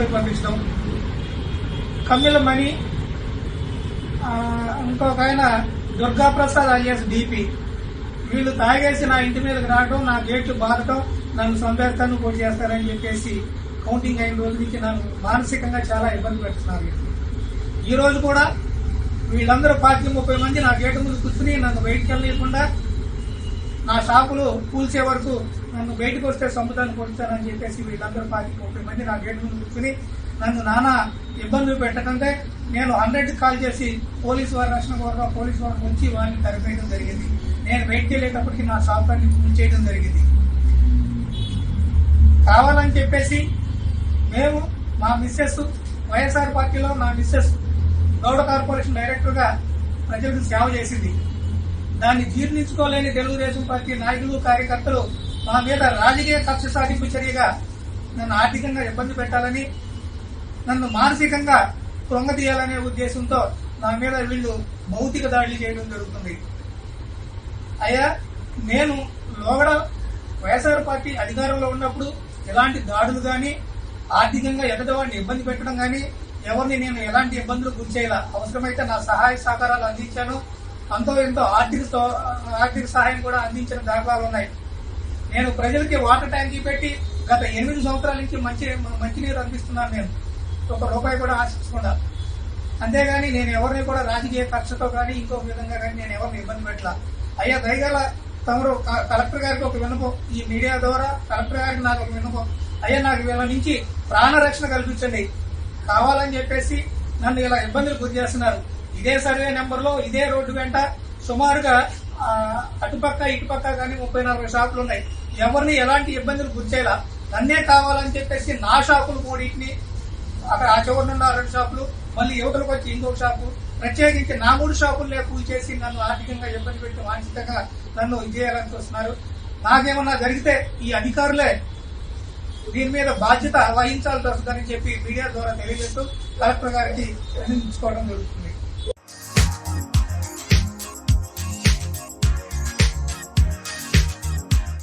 జైలుకు పంపించడం, కమ్మిల మణి, ఇంకొక ఆయన దుర్గాప్రసాద్ అలియాస్ డిపి, వీళ్ళు తాగేసి నా ఇంటి మీదకి రావడం, నా గేట్లు బాధటం, నన్ను సంపేస్తాను పోటీ చేస్తారని చెప్పేసి కౌంటింగ్ అయిన రోజు నుంచి నన్ను మానసికంగా చాలా ఇబ్బంది పెడుతున్నారు. ఈ రోజు కూడా వీళ్ళందరూ 30 మంది నా గేటు ముందు కూర్చుని నన్ను బయటికి వెళ్ళకుండా నా షాపులు కూల్చే వరకు నన్ను బయటకు వస్తే సముద్రాన్ని కొడుతానని చెప్పేసి వీళ్ళందరూ 30 మంది నా గేటు ముందు కూర్చుని నన్ను నానా ఇబ్బందులు పెట్టకంటే నేను 100 కాల్ చేసి పోలీసు వారి రక్షణ కోరగా పోలీసు వారు వచ్చి వారిని తరిపేయడం జరిగింది. నేను బయటికి వెళ్ళేటప్పటికి నా షాప్ అన్ని కూల్చేయడం జరిగింది. కావాలని చెప్పేసి మేము మా మిస్సెస్ వైఎస్ఆర్ పార్టీలో నా మిస్సెస్ గౌడ కార్పొరేషన్ డైరెక్టర్ గా ప్రజలకు సేవ చేసింది. దాన్ని జీర్ణించుకోలేని తెలుగుదేశం పార్టీ నాయకులు కార్యకర్తలు మా మీద రాజకీయ కక్ష సాధింపు చర్యగా నన్ను ఆర్థికంగా ఇబ్బంది పెట్టాలని, నన్ను మానసికంగా కృంగతీయాలనే ఉద్దేశంతో నా మీద వీళ్లు భౌతిక దాడులు చేయడం జరుగుతుంది. అయ్యా, నేను లోగడ వైఎస్ఆర్ పార్టీ అధికారంలో ఉన్నప్పుడు ఎలాంటి దాడులు గాని, ఆర్థికంగా ఎదటవాడిని ఇబ్బంది పెట్టడం గాని, ఎవరిని నేను ఎలాంటి ఇబ్బందులు గురి చేయాల, అవసరమైతే నా సహాయ సహకారాలు అందించాను. అంతో ఎంతో ఆర్థిక సహాయం కూడా అందించిన దాఖలాలు ఉన్నాయి. నేను ప్రజలకి వాటర్ ట్యాంకీ పెట్టి గత 8 సంవత్సరాల నుంచి మంచినీరు అందిస్తున్నాను. నేను ₹1 కూడా ఆశించకుండా. అంతేగాని నేను ఎవరిని కూడా రాజకీయ కక్షతో కానీ ఇంకొక విధంగా కానీ నేను ఎవరిని ఇబ్బంది పెట్టాల. అయ్యా, దయగల తమరు కలెక్టర్ గారికి ఒక విన్నపం, ఈ మీడియా ద్వారా కలెక్టర్ గారికి నాకు ఒక విన్నపం. అయ్యా, నాకు వీళ్ళ నుంచి ప్రాణరక్షణ కల్పించండి. కావాలని చెప్పేసి నన్ను ఇలా ఇబ్బందులు గురి చేస్తున్నారు. ఇదే సర్వే నెంబర్ లో ఇదే రోడ్డు వెంట సుమారుగా అటుపక్క ఇటుపక్క కానీ 30-40 షాపులు ఉన్నాయి. ఎవరిని ఎలాంటి ఇబ్బందులు గురి చేయాల, నన్నే కావాలని చెప్పేసి నా షాపులు మూడింటిని, అక్కడ ఆ చివరి 2 షాపులు, మళ్ళీ యువతలకు వచ్చి ఇంకొక షాపు, ప్రత్యేకించి నా 3 షాపులనే కూల్చేసి నన్ను ఆర్థికంగా ఇబ్బంది పెట్టి మానసికంగా నన్ను చేయాలని చూస్తున్నారు. నాకేమన్నా జరిగితే ఈ అధికారులే దీని మీద బాధ్యత వహించాల్సి వస్తుందని చెప్పి మీడియా ద్వారా తెలియజేస్తూ కలెక్టర్ గారికి విన్నవించుకోవడం జరుగుతుంది.